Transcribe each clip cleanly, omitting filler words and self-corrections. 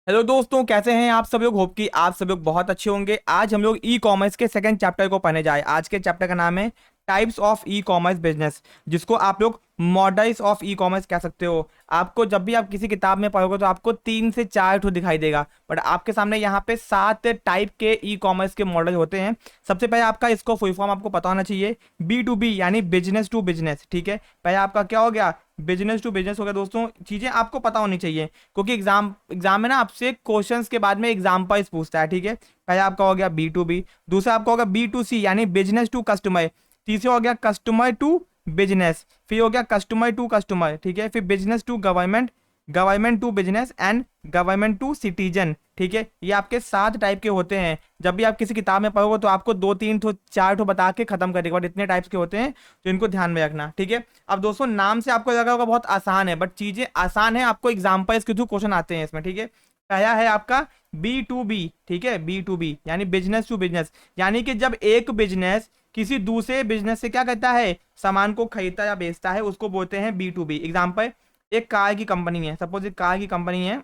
Hello दोस्तों, कैसे हैं आप सब लोग। होप कि आप सब लोग बहुत अच्छे होंगे। आज हम लोग ई कॉमर्स के सेकंड चैप्टर को पढ़ने जाए। आज के चैप्टर का नाम है types of e commerce business, जिसको आप लोग मॉडल्स ऑफ ई कॉमर्स कह सकते हो। आपको जब भी आप किसी किताब में पढ़ोगे तो आपको 3 से 4 ठो दिखाई देगा, बट आपके सामने यहाँ पे 7 टाइप के ई कॉमर्स के मॉडल होते हैं। सबसे पहले आपका इसको फुल फॉर्म आपको पता होना चाहिए, B2B यानी बिजनेस टू बिजनेस। ठीक है, पहले आपका क्या हो गया, बिजनेस टू बिजनेस हो गया। दोस्तों चीजें आपको पता होनी चाहिए, क्योंकि एग्जाम में ना आपसे क्वेश्चंस के बाद में एग्जाम्पल्स पूछता है। ठीक है, पहला आपका हो गया B2B, दूसरा आपका होगा B2C यानी बिजनेस टू कस्टमर, तीसरा हो गया कस्टमर टू बिजनेस, फिर हो गया कस्टमर टू कस्टमर। ठीक है, फिर business to government, government to business and government to citizen. ठीक है, ये आपके 7 टाइप के होते हैं। जब भी आप किसी किताब में पढ़ोगे तो आपको 2 3 4 बता के खत्म करेगा, बट इतने टाइप्स के होते हैं तो इनको ध्यान में रखना। ठीक है, अब दोस्तों नाम से आपको लगा होगा बहुत आसान है, बट चीजें आसान है, आपको एग्जाम्पल्स के थ्रू क्वेश्चन आते हैं इसमें। ठीक है, पहला है आपका B2B। ठीक है, B2B यानी बिजनेस टू बिजनेस, यानी कि जब एक बिजनेस किसी दूसरे बिजनेस से क्या करता है, सामान को खरीदता या बेचता है, उसको बोलते हैं B2B। एग्जाम्पल, एक कार की कंपनी है, सपोज एक कार की कंपनी है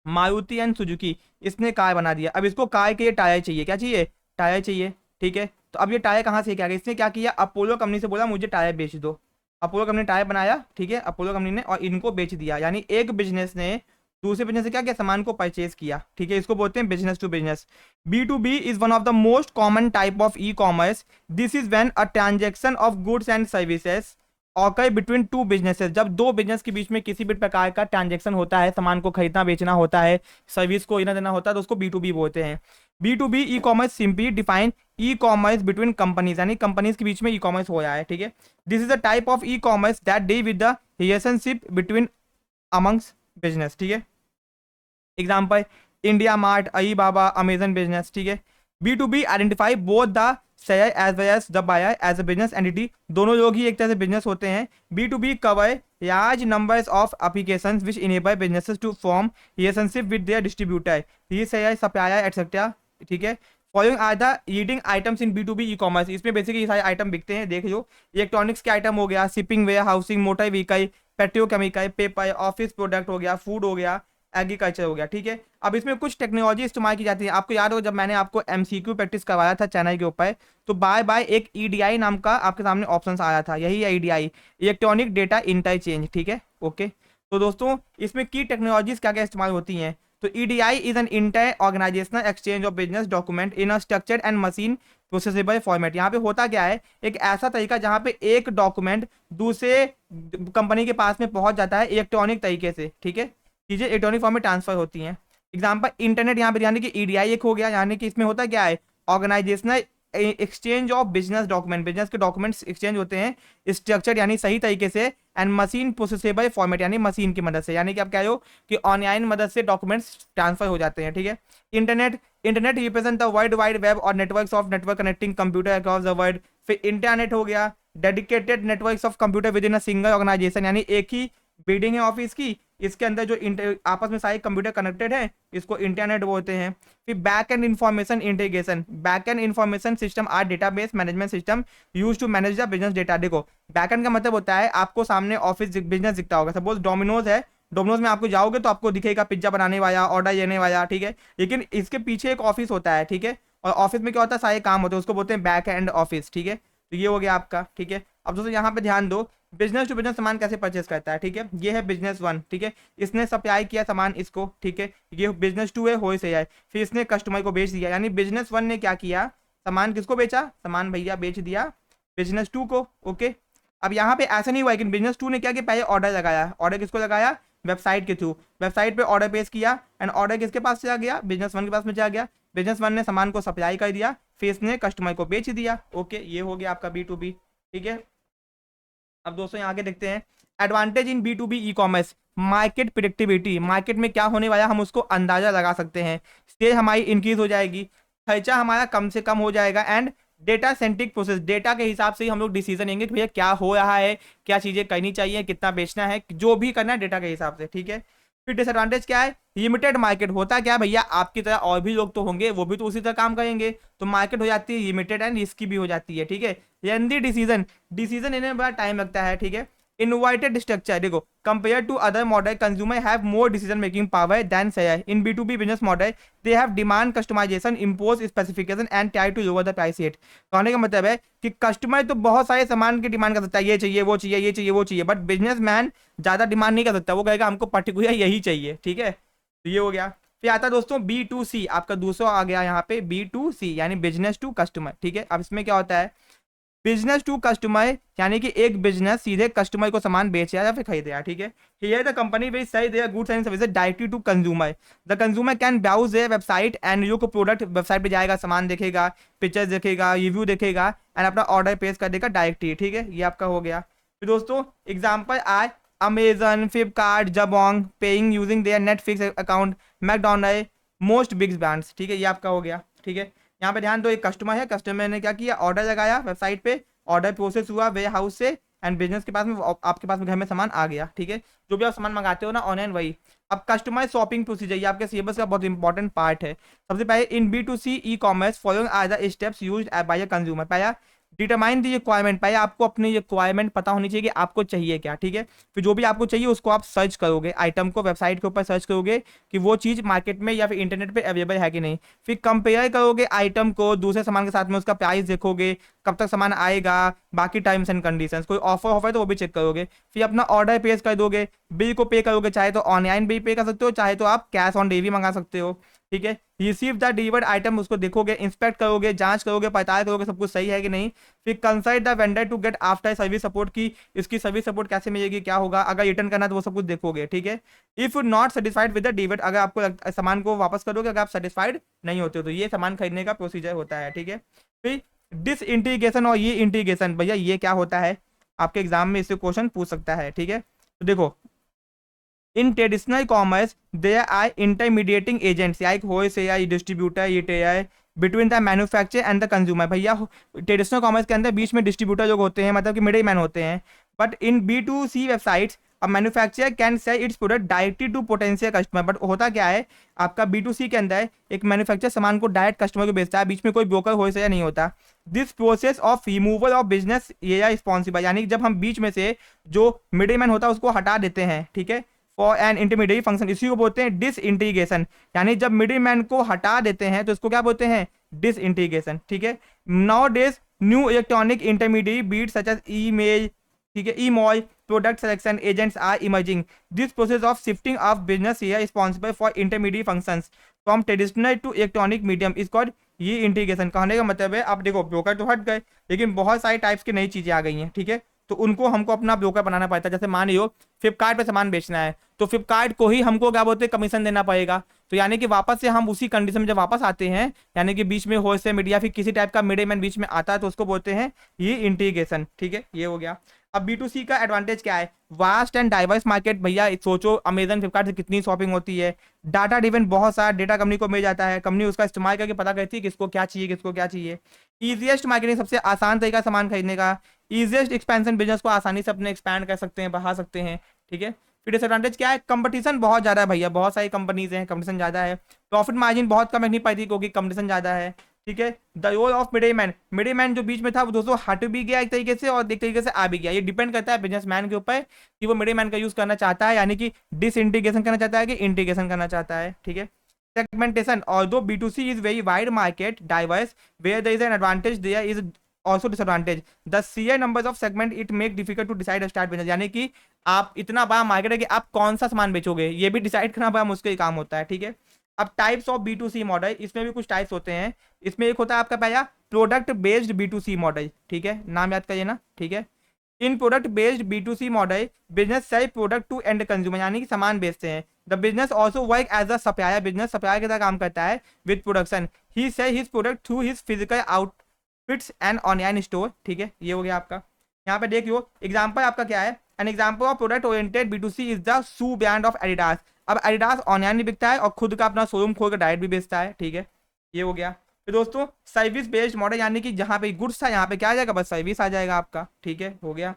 मारुति एंड सुजुकी, इसने कार बना दिया। अब इसको कार के लिए टायर चाहिए, क्या चाहिए, टायर चाहिए। ठीक है, तो अब ये टायर कहाँ से क्या गया, इसने क्या किया, अपोलो कंपनी से बोला मुझे टायर बेच दो। अपोलो कंपनी ने टायर बनाया, ठीक है, अपोलो कंपनी ने, और इनको बेच दिया। यानी एक बिजनेस ने दूसरे बिजनेस से क्या किया, सामान को परचेज किया। ठीक है, इसको बोलते हैं business to business. B2B is one of the most common type of e commerce. This is when a transaction of goods and services occur between two businesses. जब दो बिजनेस के बीच में किसी भी प्रकार का ट्रांजेक्शन होता है, सामान को खरीदना बेचना होता है, सर्विस को लेना देना होता है, तो उसको B2B बोलते हैं। B2B e commerce simply define e commerce between companies, यानी कंपनीज के बीच में ई कॉमर्स हो रहा है। ठीक है, this is a type of e commerce that deal with the relationship between amongst business. ठीक है, example, India mart, Alibaba, Amazon business. ठीक है, B2B identify both the seller as well as the buyer as a business entity. दोनों लोग ही एक तरह से business होते हैं। B2B cover large numbers of applications which enable businesses to form relationship with their distributor, reseller, supplier, etc. ठीक है, following are the leading items in B2B e commerce. इसमें बेसिकली ये सारे आइटम बिकते हैं, देख लो। इलेक्ट्रॉनिक्स के आइटम हो गया, shipping, warehousing, motor vehicle, petrochemical, paper, office product हो गया, फूड हो गया, एग्रीकल्चर हो गया। ठीक है, अब इसमें कुछ टेक्नोलॉजी इस्तेमाल की जाती है। आपको याद हो जब मैंने आपको MCQ प्रैक्टिस करवाया था चैनल के ऊपर, तो बाय बाय एक EDI नाम का आपके सामने ऑप्शन आया था, यही है EDI, इलेक्ट्रॉनिक डेटा इंटरचेंज। ठीक है, ओके। तो दोस्तों इसमें की टेक्नोलॉजीज क्या क्या इस्तेमाल होती हैं, तो EDI is an inter organisational exchange of business document in a structured and machine processable format. यहाँ पे होता क्या है, एक ऐसा तरीका जहाँ पे एक डॉक्यूमेंट दूसरे कंपनी के पास में पहुंच जाता है इलेक्ट्रॉनिक तरीके से। ठीक है, चीजें इलेक्ट्रॉनिक फॉर्म में ट्रांसफर होती हैं। एग्जाम्पल, इंटरनेट यहाँ पे, यानी कि EDI एक हो गया, यानी कि इसमें होता क्या है, organisational exchange of business document, business के डॉक्यूमेंट्स एक्सचेंज होते हैं स्ट्रक्चर यानी सही तरीके से, एंड मशीन प्रोसेसेबल फॉर्मेट यानी मशीन की मदद से, यानी कि आप कह रहे हो कि ऑनलाइन मदद से डॉक्यूमेंट्स ट्रांसफर हो जाते हैं। ठीक है, internet, internet represent the world wide web और networks of network connecting computer across the world. फिर इंटरनेट हो गया, dedicated networks of computer within a single organisation, यानी एक ही बिल्डिंग है ऑफिस की, इसके अंदर जो आपस में सारे कंप्यूटर कनेक्टेड है, इसको इंटरनेट बोलते हैं। फिर back end information integration, back end information system or database management system use to manage the business data. देखो, बैक एंड का मतलब होता है, आपको सामने ऑफिस बिजनेस दिखता होगा, सपोज डोमिनोज है, डोमिनोज में आपको जाओगे तो आपको दिखेगा पिज्जा बनाने वाला, ऑर्डर लेने वाला। ठीक है, लेकिन इसके पीछे एक ऑफिस होता है। ठीक है, और ऑफिस में क्या होता है, सारे काम होते हैं, उसको बोलते हैं बैक एंड ऑफिस। ठीक है, तो ये हो गया आपका। ठीक है, अब दोस्तों यहाँ पे ध्यान दो, बिजनेस टू बिजनेस सामान कैसे परचेस करता है। ठीक है, ये है बिजनेस वन। ठीक है, इसने सप्लाई किया सामान इसको। ठीक है, ये बिजनेस टू है, हो से है, फिर इसने कस्टमर को बेच दिया, यानी बिजनेस वन ने क्या किया, सामान किसको बेचा, सामान भैया बेच दिया बिजनेस टू को। ओके, अब यहाँ पे ऐसा नहीं हुआ, लेकिन बिजनेस टू ने क्या किया, पहले ऑर्डर लगाया। ऑर्डर किसको लगाया, वेबसाइट के थ्रू, वेबसाइट पे ऑर्डर पेश किया, एंड ऑर्डर किसके पास चला गया, बिजनेस वन के पास में चला गया। बिजनेस वन ने सामान को सप्लाई कर दिया, फिर इसने कस्टमर को बेच दिया। ओके, ये हो गया आपका B2B। ठीक है, अब दोस्तों यहाँ आगे देखते हैं, advantage in B2B e commerce, market predictivity, market में क्या होने वाला हम उसको अंदाजा लगा सकते हैं, सेल हमारी इंक्रीज हो जाएगी, खर्चा हमारा कम से कम हो जाएगा, and data centric process, data के हिसाब से ही हम लोग डिसीजन लेंगे कि भैया क्या हो रहा है, क्या चीजें करनी चाहिए, कितना बेचना है, जो भी करना है डेटा के हिसाब से। ठीक है, फिर डिसएडवांटेज क्या है, लिमिटेड मार्केट, होता क्या है भैया, आपकी तरह और भी लोग तो होंगे, वो भी तो उसी तरह काम करेंगे, तो मार्केट हो जाती है लिमिटेड एंड रिस्की भी हो जाती है। ठीक है, लेंदी डिसीजन, डिसीजन लेने में बड़ा टाइम लगता है। ठीक है, इनवर्टेड स्ट्रक्चर, देखो compare to other model consumer have more decision making power than share in B2B business model, they have demand customisation impose specification and try to lower the price rate. कहने का मतलब है कि customer तो बहुत सारे सामान की डिमांड कर सकता है, ये चाहिए वो चाहिए ये चाहिए वो चाहिए, बट बिजनेसमैन ज्यादा डिमांड नहीं कर सकता, वो कहेगा हमको पर्टिकुलर यही चाहिए, ठीक है। तो ये हो गया। फिर आता है दोस्तों B2C, आपका दूसरा आ गया यहाँ पे B2C यानी बिजनेस टू कस्टमर, ठीक है। अब इसमें क्या होता है, बिजनेस टू कस्टमर यानी कि एक बिजनेस सीधे कस्टमर को सामान बेच रहा है या फिर खरीद रहा है, ठीक है। Here the company will sell their goods and services directly to consumer, the consumer can browse their website and जो को प्रोडक्ट वेबसाइट पे जाएगा, सामान देखेगा, पिक्चर्स देखेगा, रिव्यू देखेगा एंड अपना ऑर्डर प्लेस कर देगा डायरेक्टली, ठीक है। ये आपका हो गया। फिर दोस्तों एग्जाम्पल आए Amazon, Flipkart, Jabong, paying using their Netflix account, McDonald, most big brands, ठीक है। ये आपका हो गया, ठीक है। यहाँ पे ध्यान दो, एक कस्टमर है, कस्टमर ने क्या किया, ऑर्डर लगाया वेबसाइट पे, ऑर्डर प्रोसेस हुआ वे हाउस से एंड बिजनेस के पास में आपके पास में घर में सामान आ गया, ठीक है। जो भी आप सामान मंगाते हो ना ऑनलाइन वही। अब कस्टमाइज शॉपिंग प्रोसीजर, ये आपके सिलेबस का बहुत इंपॉर्टेंट पार्ट है। सबसे पहले in B2C e commerce following are the steps used by a consumer. पहला डिटरमाइन द रिक्वायरमेंट, पहले आपको अपनी रिक्वायरमेंट पता होनी चाहिए कि आपको चाहिए क्या, ठीक है। फिर जो भी आपको चाहिए उसको आप सर्च करोगे, आइटम को वेबसाइट के ऊपर सर्च करोगे कि वो चीज़ मार्केट में या फिर इंटरनेट पे अवेलेबल है कि नहीं। फिर कंपेयर करोगे आइटम को दूसरे सामान के साथ में, उसका प्राइस देखोगे, कब तक सामान आएगा, बाकी टर्म्स एंड कंडीशंस, कोई ऑफर है तो वो भी चेक करोगे। फिर अपना ऑर्डर प्लेस कर दोगे, बिल को पे करोगे, चाहे तो ऑनलाइन बिल पे कर सकते हो, चाहे तो आप कैश ऑन डिलीवरी मंगा सकते हो, ठीक है। रिसीव द डिलीवर्ड आइटम, उसको देखोगे, इंस्पेक्ट करोगे, जांच करोगे, पड़ताल करोगे सब कुछ सही है कि नहीं। फिर consult the vendor to get after service support, की इसकी सर्विस सपोर्ट कैसे मिलेगी, क्या होगा, अगर रिटर्न करना तो वो सब कुछ देखोगे, ठीक है। If not satisfied with the delivered, अगर आपको सामान को वापस करोगे अगर आप सेटिस्फाइड नहीं होते हो, तो ये सामान खरीदने का प्रोसीजर होता है, ठीक है। फिर डिस इंटीग्रेशन और ये इंटीग्रेशन, भैया ये क्या होता है, आपके एग्जाम में इससे क्वेश्चन पूछ सकता है, ठीक है। तो देखो in traditional commerce there are intermediating agents like wholesaler, distributor, retailer between the manufacture and the consumer. भैया ट्रेडिशनल कॉमर्स के अंदर बीच में डिस्ट्रीब्यूटर लोग होते हैं, मतलब कि मिडिल मैन होते हैं। बट इन B2C वेबसाइट्स अब manufacture can sell its product directly to potential customer. But होता क्या है, आपका B2C के अंदर एक मैन्युफैक्चर सामान को डायरेक्ट कस्टमर को बेचता है, बीच में कोई ब्रोकर होलसेलर नहीं होता। This process of removal of business ये रिस्पॉन्सिबल, यानी जब हम बीच में से जो मिडिल मैन होता है उसको हटा देते हैं, ठीक है, फॉर एन इंटरमीडिएट फंक्शन, इसी को बोलते हैं डिसइंटीग्रेशन। यानी जब मिडिल मैन को हटा देते हैं तो इसको क्या बोलते हैं, डिसइंटीग्रेशन, ठीक है। Nowadays new electronic intermediate beat such as email, ठीक है, e mall, product selection agents are emerging. This process of shifting of business here responsible for intermediate functions from traditional to electronic medium is called ये integration. कहने का मतलब है अब देखो broker तो हट गए लेकिन बहुत सारी टाइप्स की नई चीजें आ गई हैं, ठीक है। तो उनको हमको अपना ब्रोकर बनाना पड़ता है। जैसे मान लो फ्लिपकार्ट पे सामान बेचना है तो फ्लिपकार्ट को ही हमको क्या बोलते हैं, कमीशन देना पड़ेगा। तो यानी कि वापस से हम उसी कंडीशन में जब वापस आते हैं, यानी कि बीच में होलसेल मीडिया फिर किसी टाइप का मिडिल मैन बीच में आता है तो उसको बोलते हैं ये इंटीग्रेशन, ठीक है। ये हो गया। अब B2C का एडवांटेज क्या है, वास्ट एंड डाइवर्स मार्केट। भैया सोचो अमेजन फ्लिपकार्ट से कितनी शॉपिंग होती है, डाटा ड्रिवन बहुत सारा डेटा कंपनी को मिल जाता है, कंपनी उसका इस्तेमाल करके पता करती है किसको क्या चाहिए किसको क्या चाहिए। ईजिएस्ट मार्केटिंग, सबसे आसान तरीका सामान खरीदने का। ईजिएस्ट एक्सपेंशन, बिजनेस को आसानी से अपने एक्सपैंड कर सकते हैं, बढ़ा सकते हैं, ठीक है। फिर डिसएडवांटेज क्या है, कंपटीशन बहुत ज़्यादा है भैया, बहुत सारी कंपनीज हैं, कंपटीशन ज़्यादा है। प्रॉफिट मार्जिन बहुत कम नहीं पाती क्योंकि कंपटीशन ज़्यादा है, ठीक है। The role of middleman जो बीच में था वो दोस्तों हट भी गया एक तरीके से और एक तरीके से आ भी गया। ये डिपेंड करता है बिजनेसमैन के ऊपर कि वो मिडिल मैन का यूज करना चाहता है, यानी कि डिसइंटीग्रेशन करना चाहता है कि इंटीग्रेशन करना चाहता है, ठीक है। Segmentation, although B2C is very wide market diverse where there is an advantage there is also disadvantage. The sheer numbers of segment it make difficult to decide a start business, यानी कि आप इतना बड़ा मार्केट है कि आप कौन सा सामान बेचोगे ये भी डिसाइड करना बड़ा मुश्किल काम होता है, ठीक है। अब टाइप्स ऑफ B2C मॉडल, इसमें भी कुछ टाइप्स होते हैं। इसमें एक होता है आपका पहला प्रोडक्ट बेस्ड B2C मॉडल, ठीक है, नाम याद करिए ना, ठीक है। In product based B2C model business sell product to end consumer, यानी कि सामान बेचते हैं। The business also work as a supplier, business supplier के तरह काम करता है with production. He sell his product through his physical outfits and online store, ठीक है। ये हो गया आपका। यहाँ पे देख लो एग्जाम्पल आपका क्या है, an example of product oriented B2C is the shoe brand of Adidas. अब एडिडास ऑनलाइन भी बिकता है और खुद का अपना शोरूम खोल कर डायरेक्ट भी बेचता है, ठीक है। ये हो गया। फिर दोस्तों सर्विस बेस्ड मॉडल, यानी कि जहाँ पे गुड्स था यहाँ पे क्या आ जाएगा, बस सर्विस आ जाएगा आपका, ठीक है, हो गया,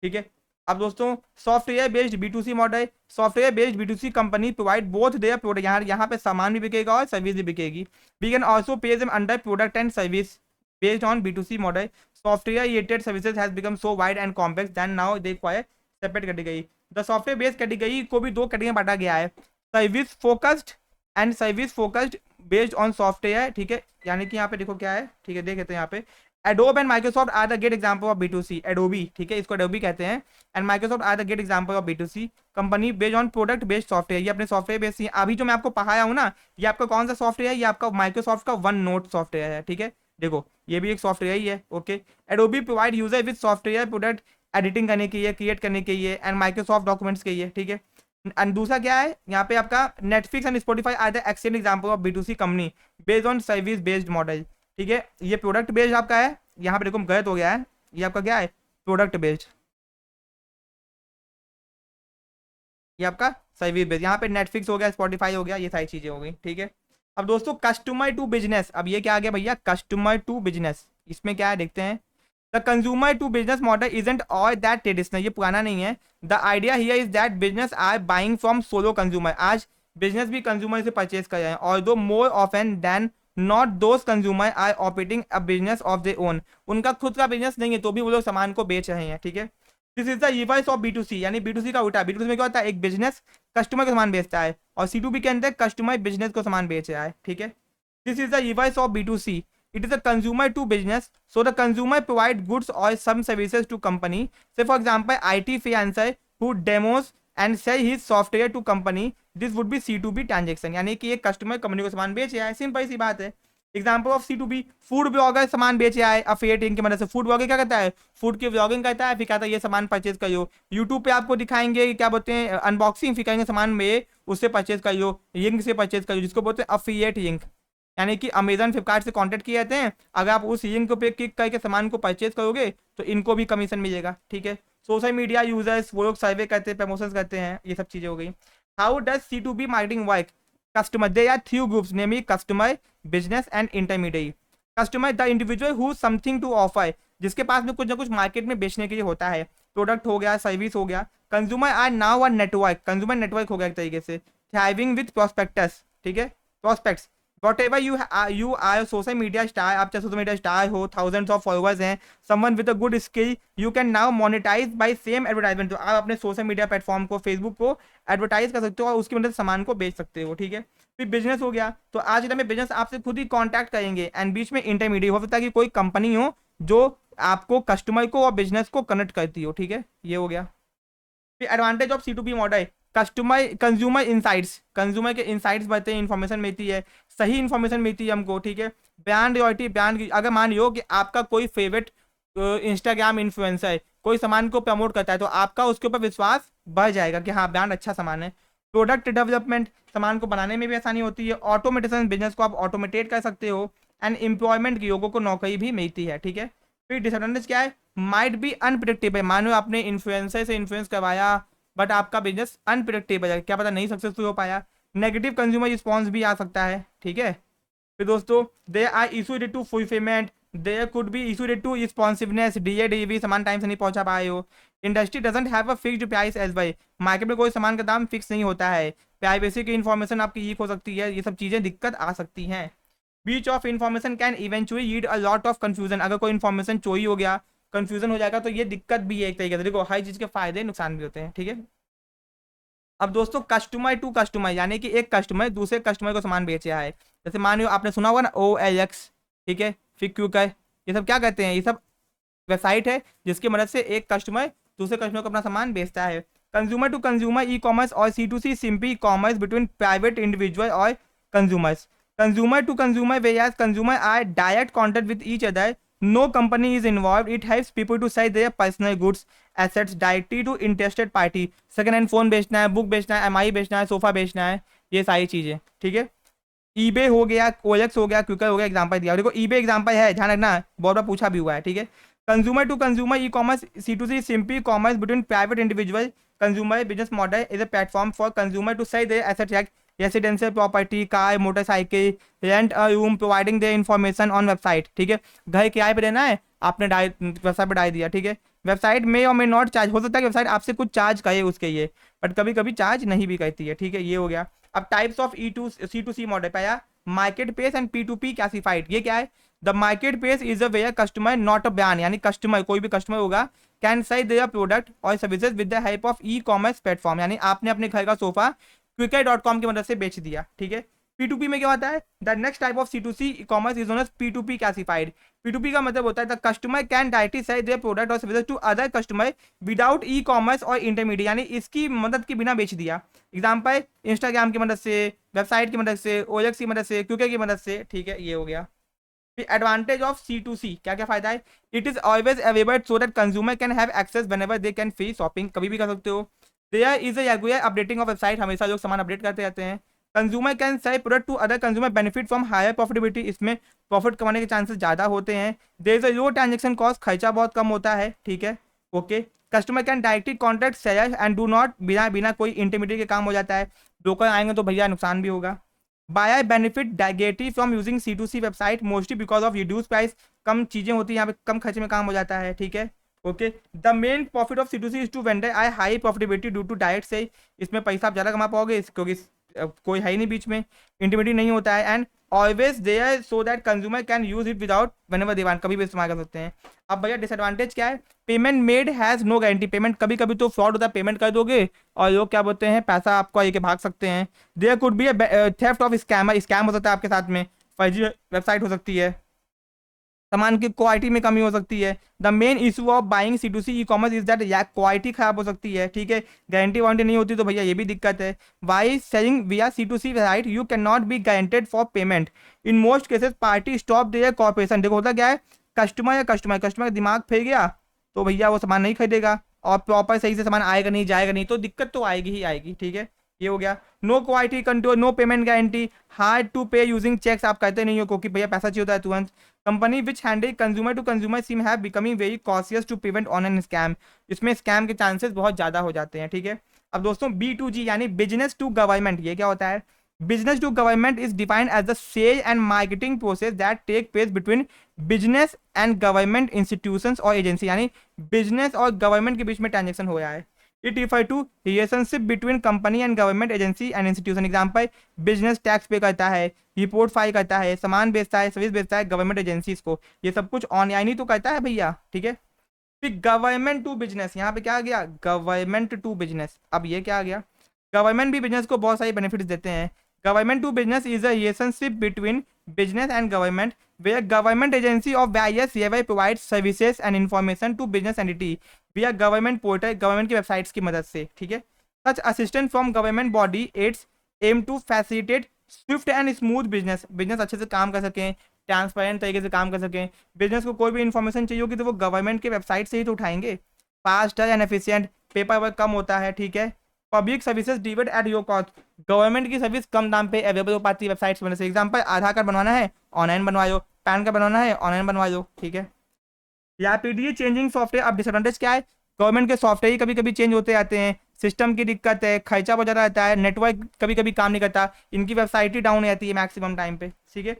ठीक है। अब दोस्तों software based B2C model, software based B2C company provide both their product, यहाँ पे सामान भी बिकेगा और सर्विस भी बिकेगी। We can also pay them under product and service based on B2C model. Software related services has become so wide and complex than now they require separate कर दी गई। द सॉफ्टवेयर बेस्ड कैटेगरी को भी 2 category में बांटा गया है, service focused and service focused based on software, ठीक है। यानी कि यहाँ पे देखो क्या है, ठीक है, देख लेते हैं यहाँ पे। Adobe and Microsoft are the great example of B2C, Adobe, ठीक है, इसको एडोबी कहते हैं, and Microsoft are the great example of B2C company based on product based software. ये अपने सॉफ्टवेयर बेस्ड है। अभी जो मैं आपको पढ़ाया हूँ ना, ये आपका कौन सा सॉफ्टवेयर है, ये आपका माइक्रोसॉफ्ट का वन नोट सॉफ्टवेयर है, ठीक है। देखो ये भी एक सॉफ्टवेयर ही है, okay. Adobe provide user with software product editing करने के लिए, क्रिएट करने के लिए, एंड माइक्रोसॉफ्ट डॉक्यूमेंट्स के लिए, ठीक है। एंड दूसरा क्या है यहाँ पे आपका, Netflix and Spotify are the excellent example of B2C company based on service based model, ठीक है। ये प्रोडक्ट बेस्ड आपका है, यहाँ पे देखो गलत हो गया है, ये आपका क्या है, प्रोडक्ट बेस्ड, ये आपका सर्विस बेस्ड। यहाँ पे नेटफ्लिक्स हो गया, स्पॉटिफाई हो गया, ये सारी चीजें हो गई, ठीक है। अब दोस्तों कस्टमर टू बिजनेस, अब ये क्या आ गया भैया, कस्टमर टू बिजनेस। इसमें क्या है देखते हैं। The consumer to business model isn't all that traditional, ये पुराना नहीं है। The idea here is that business are buying from solo consumer, आज बिजनेस भी कंज्यूमर से परचेज कर रहे हैं, और though more often than not those consumer are operating a business of their own, उनका खुद का बिजनेस नहीं है तो भी वो लोग सामान को बेच रहे हैं, ठीक है। This is the reverse of B2C, यानी B2C का उल्टा। B2C में क्या होता है, एक बिजनेस कस्टमर को सामान बेचता है, और C2B के अंदर कस्टमर बिजनेस को सामान बेच रहा है, ठीक है। This is the reverse of B2C, it is a consumer to business, so the consumer provide goods or some services to company, say for example IT freelancer who demos and sell his software to company, this would be C2B transaction, यानी कि एक customer company को सामान बेच रहा है, simple सी बात है। Example of C2B, food blogger सामान बेच रहा है अफिलिएटिंग की मदद से। फूड ब्लॉगर क्या करता है, फूड की ब्लॉगिंग करता है, फिर कहता है ये सामान परचेज करियो, यूट्यूब पे आपको दिखाएंगे क्या बोलते हैं अनबॉक्सिंग, फिर कहेंगे सामान में उससे परचेज करियो, लिंक से परचेज करियो, जिसको बोलते हैं अफिलिएट लिंक, यानी कि अमेजन फ्लिपकार्ट से कांटेक्ट किए जाते हैं, अगर आप उस लिंक पे क्लिक करके सामान को परचेज करोगे तो इनको भी कमीशन मिलेगा, ठीक है। सोशल मीडिया यूजर्स, वो लोग सर्वे करते हैं, प्रमोशन करते हैं, ये सब चीजें हो गई। How does C2B marketing work, customer, they are three groups namely customer, business and intermediate. Customer the individual who something to offer, जिसके पास में कुछ ना कुछ मार्केट में बेचने के लिए होता है, प्रोडक्ट हो गया, सर्विस हो गया। Consumer are now a network, consumer network हो गया एक तरीके से, थ्राइविंग विद प्रोस्पेक्टस, ठीक है, prospects. Whatever you are social media star, आप चाहे सोशल मीडिया स्टार हो, थाउजेंड्स ऑफ फॉलोअर्स हैं, someone with a good skill, you can now monetise by same advertisement, तो आप अपने सोशल मीडिया प्लेटफॉर्म को, फेसबुक को एडवर्टाइज कर सकते हो और उसकी मदद से सामान को बेच सकते हो, ठीक है। फिर बिजनेस हो गया, तो आज के टाइम में बिजनेस आपसे खुद ही कॉन्टैक्ट करेंगे, एंड बीच में इंटरमीडिएट हो सकता है कि कोई कंपनी हो जो आपको कस्टमर को और बिजनेस को कनेक्ट करती हो, ठीक है, ये हो गया। फिर advantage of C2B model, customer consumer insights, consumer के इनसाइट्स बढ़ते हैं, इन्फॉर्मेशन मिलती है, सही इन्फॉर्मेशन मिलती है हमको, ठीक है। ब्रांड रॉयल्टी, ब्रांड अगर मान लो कि आपका कोई फेवरेट इंस्टाग्राम इन्फ्लुएंसर है, कोई सामान को प्रमोट करता है, तो आपका उसके ऊपर विश्वास बढ़ जाएगा कि हाँ ब्रांड अच्छा सामान है। प्रोडक्ट डेवलपमेंट, सामान को बनाने में भी आसानी होती है। ऑटोमेटेशन, बिजनेस को आप ऑटोमेटेट कर सकते हो। एंड एम्प्लॉयमेंट, लोगों को नौकरी भी मिलती है, ठीक है। फिर डिसएडवांटेज क्या है, माइट बी अनप्रिडिक्टेबल, मान लो आपने इन्फ्लुएंसर से इन्फ्लुएंस करवाया बट आपका बिजनेस अनप्रिडिक्टेबल है, क्या पता नहीं सक्सेसफुल हो पाया। नेगेटिव कंज्यूमर रिस्पॉन्स भी आ सकता है, ठीक है। फिर दोस्तों they are issued to fulfilment, there could be issued to responsiveness, डीए डिलीवरी सामान टाइम से नहीं पहुंचा पाए हो। Industry doesn't have a fixed price as well, market में कोई सामान का दाम फिक्स नहीं होता है। प्राइवेसी की इन्फॉर्मेशन आपकी लीक हो सकती है, ये सब चीज़ें दिक्कत आ सकती हैं। Breach of information can eventually lead a lot of confusion, अगर कोई इन्फॉर्मेशन चोरी हो गया, कंफ्यूजन हो जाएगा, तो ये दिक्कत भी है एक तरीके से। देखो हर चीज़ के फायदे नुकसान भी होते हैं, ठीक है। अब दोस्तों कस्टमर टू कस्टमर, यानी कि एक कस्टमर दूसरे कस्टमर को सामान बेच रहा है। जैसे मान लो आपने सुना होगा ना OLX, ठीक है, फिर क्यूकर, ये सब क्या कहते हैं, ये सब वेबसाइट है जिसकी मदद से एक कस्टमर दूसरे कस्टमर को अपना सामान बेचता है। Consumer to consumer e commerce और C2C simply commerce between private individual और consumers. Consumer to consumer, whereas consumer are direct contact with each other, no company is involved, it helps people to sell their personal goods assets directly to interested party। Second hand phone बेचना है, book बेचना है, MI बेचना है, sofa बेचना है, ये सारी चीजें, ठीक है। eBay हो गया, OLX हो गया, क्विकर हो गया, एग्जांपल दिया। देखो eBay एग्जांपल है, ध्यान रखना, बहुत बार पूछा भी हुआ है, ठीक है। Consumer to consumer e commerce, C2C simply commerce between private individual consumer business model is a platform for consumer to sell their assets like residential property, car, motorcycle, rent a room, providing their information on website, ठीक है। घर किराए पे देना है, आपने website पर डाल दिया, ठीक है। वेबसाइट में और मे नॉट चार्ज, हो सकता है कि वेबसाइट आपसे कुछ चार्ज करे उसके लिए, बट कभी कभी चार्ज नहीं भी करती है, ठीक है, ये हो गया। अब टाइप्स ऑफ C2C मॉडल पाया, marketplace and P2P classified. ये क्या है? The marketplace is a where customer not a brand, यानी कस्टमर कोई भी कस्टमर होगा कैन सेल देयर प्रोडक्ट और services with the help of e commerce platform, यानी आपने अपने घर का सोफा क्विकर.com की मदद से बेच दिया, ठीक है। P2P में क्या होता है? The next type of C2C commerce is known as P2P classified. P2P का मतलब होता है the customer can directly sell their product और services to other customer without e commerce और इंटरमीडिएट, यानी इसकी मदद के बिना बेच दिया। एग्जाम्पल इंस्टाग्राम की मदद से, वेबसाइट की मदद से, OLX की मदद से, क्यूके की मदद से, ठीक है, ये हो गया। एडवांटेज ऑफ C2C, क्या क्या फायदा है? It is always available so that consumer can have access whenever they can free shopping, कभी भी कर सकते हो। There is a regular updating of website, हमेशा लोग सामान अपडेट करते रहते हैं। Consumer can sell product to other consumer benefit from higher profitability, इसमें प्रॉफिट कमाने के चांसेस ज्यादा होते हैं। There is a low transaction cost, खर्चा बहुत कम होता है, ठीक है, okay. Customer can directly contact seller and do not, बिना बिना कोई इंटरमीडिएट के काम हो जाता है। ब्रोकर आएंगे तो भैया नुकसान भी होगा। Buyer benefit directly from using C2C website mostly because of reduce price, कम चीजें होती है यहाँ पे, कम खर्चे में काम हो जाता है, ठीक है, okay. The main profit of C2C is to vendor I high profitability due to direct से, इसमें पैसा आप ज्यादा कमा पाओगे क्योंकि कोई है ही नहीं बीच में, इंटरमीडिएट नहीं होता है। And always there so that consumer can use it without whenever they want, कभी भी इस्तेमाल कर सकते हैं। अब भैया डिसएडवांटेज क्या है? Payment made has no guarantee, payment कभी कभी तो फ्रॉड होता है, पेमेंट कर दोगे और लोग क्या बोलते हैं पैसा आपको लेके भाग सकते हैं। There could be theft of scammer, scam हो सकता है आपके साथ में, फर्जी वेबसाइट हो सकती है, सामान की क्वालिटी में कमी हो सकती है। The main issue of buying C2C e commerce is that या क्वालिटी खराब हो सकती है, ठीक है, गारंटी वारंटी नहीं होती तो भैया ये भी दिक्कत है। Y selling via C2C right you can not be guaranteed for payment, in most cases party stop their corporation. देखो होता क्या है, कस्टमर का दिमाग फिर गया तो भैया वो सामान नहीं खरीदेगा और प्रॉपर सही से सामान आएगा नहीं, जाएगा नहीं, तो दिक्कत तो आएगी ही आएगी, ठीक है, ये हो गया। No quality control, no payment guarantee, hard to pay using cheques, आप कहते नहीं हो क्योंकि भैया पैसा चाहिए होता है तुरंत। Company which handle consumer to consumer seem have becoming very cautious to prevent online scam, इसमें स्कैम के चांसेस बहुत ज़्यादा हो जाते हैं, ठीक है। अब दोस्तों B2G यानी बिजनेस टू गवर्नमेंट, ये क्या होता है? Business to government is defined as the sale and marketing process that take place between business and government institutions और एजेंसी, यानी बिजनेस और गवर्नमेंट के बीच में ट्रांजेक्शन हो रहा है। It refer to relationship between company and government agency and institution. Example business tax pay करता है, रिपोर्ट फाइल करता है, सामान बेचता है, सर्विस बेचता है गवर्नमेंट एजेंसीज को, ये सब कुछ ऑनलाइन ही तो करता है भैया, ठीक है। फिर गवर्नमेंट टू बिजनेस, यहाँ पे क्या आ गया? Government to business. अब ये क्या आ गया? गवर्नमेंट भी बिजनेस को बहुत सारे बेनिफिट्स देते हैं। Government to business is a relationship between business and government where government agency of various level provides services and information to business entity via government portal, government की वेबसाइट्स की मदद से, ठीक है। such assistance from government body aids aim to facilitate swift and smooth business, business अच्छे से काम कर सकें, ट्रांसपेरेंट तरीके से काम कर सकें। बिजनेस को कोई भी इन्फॉर्मेशन चाहिए होगी तो वो गवर्नमेंट के वेबसाइट से ही तो उठाएंगे। Faster and efficient, paper work कम होता है, ठीक है। Public services delivered at your cost, government की सर्विस कम दाम पे अवेलेबल हो पाती है वेबसाइट्स में से। एग्जांपल आधार कार्ड बनवाना है ऑनलाइन बनवा लो, पैन कार्ड बनवाना है ऑनलाइन बनवा लो, ठीक है। रैपिडली चेंजिंग सॉफ्टवेयर, अब डिसएडवांटेज क्या है? गवर्नमेंट के सॉफ्टवेयर ही कभी कभी चेंज होते आते हैं, सिस्टम की दिक्कत है, खर्चा बहुत ज़्यादा रहता है, नेटवर्क कभी कभी काम नहीं करता, इनकी वेबसाइट ही डाउन रहती है मैक्सिमम टाइम पे, ठीक है।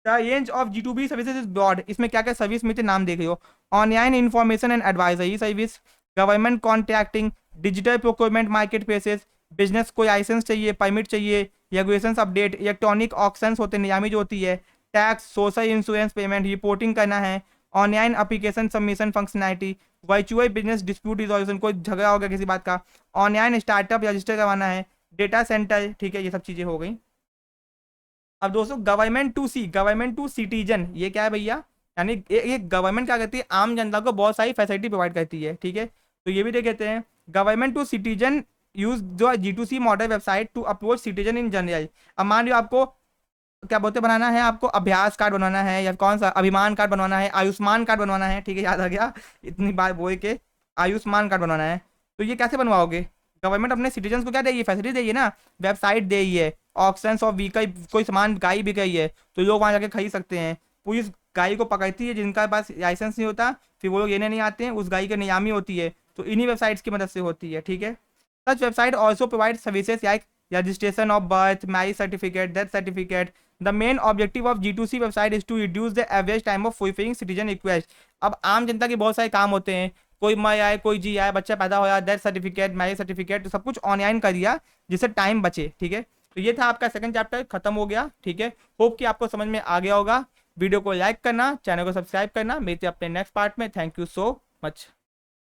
The range of G2B services is broad, इसमें क्या क्या सर्विस मिलते नाम देख रहे हो। Online information and advisory service, government contracting, digital procurement marketplaces, business को लाइसेंस चाहिए, परमिट चाहिए, रेगुलेशंस अपडेट, इलेक्ट्रॉनिक ऑक्शंस होते हैं, नियामी जो होती है, tax, social insurance payment, reporting करना है, online application submission functionality, virtual business dispute resolution, कोई झगड़ा हो गया किसी बात का, ऑनलाइन स्टार्टअप रजिस्टर करवाना है, डेटा सेंटर, ठीक है, ये सब चीज़ें हो गई। अब दोस्तों गवर्नमेंट टू सिटीजन, ये क्या है भैया? यानी ये गवर्नमेंट क्या करती है? आम जनता को बहुत सारी फैसिलिटी प्रोवाइड करती है, ठीक है। तो ये भी देख लेते हैं। गवर्नमेंट टू सिटीजन यूज जो G2C model website to approach citizen in general. अब मान लो आपको क्या बोलते बनाना है, आपको अभ्यास कार्ड बनवाना है या कौन सा अभिमान कार्ड बनवाना है, आयुष्मान कार्ड बनवाना है, ठीक है, याद आ गया इतनी बार बोल के, आयुष्मान कार्ड बनवाना है। तो ये कैसे बनवाओगे? गवर्नमेंट अपने सिटीजन को क्या देगी? फैसिलिटी देगी ना, वेबसाइट देगी है, ऑक्शंस ऑफ व्हीकल, कोई सामान गाड़ी बिक रही है तो लोग वहाँ जाके खरीद सकते हैं। पुलिस गाड़ी को पकड़ती है, जिनका पास लाइसेंस नहीं होता फिर वो लोग लेने नहीं आते हैं, उस गाड़ी की नियामी होती है, तो इन्हीं वेबसाइट्स की मदद से होती है, ठीक है। Such website also provide services like registration of birth, marriage certificate, death certificate. The main objective of G2C website is to reduce the average time of fulfilling citizen request. अब आम जनता के बहुत सारे काम होते हैं, कोई मर आए, कोई जी आए, बच्चा पैदा होया, डेथ सर्टिफिकेट, मैरिज सर्टिफिकेट, तो सब कुछ ऑनलाइन कर दिया जिससे टाइम बचे, ठीक है। तो ये था आपका सेकंड चैप्टर, खत्म हो गया। ठीक है, होप कि आपको समझ में आ गया होगा। वीडियो को लाइक करना, चैनल को सब्सक्राइब करना। मिलते हैं अपने नेक्स्ट पार्ट में। Thank you so much.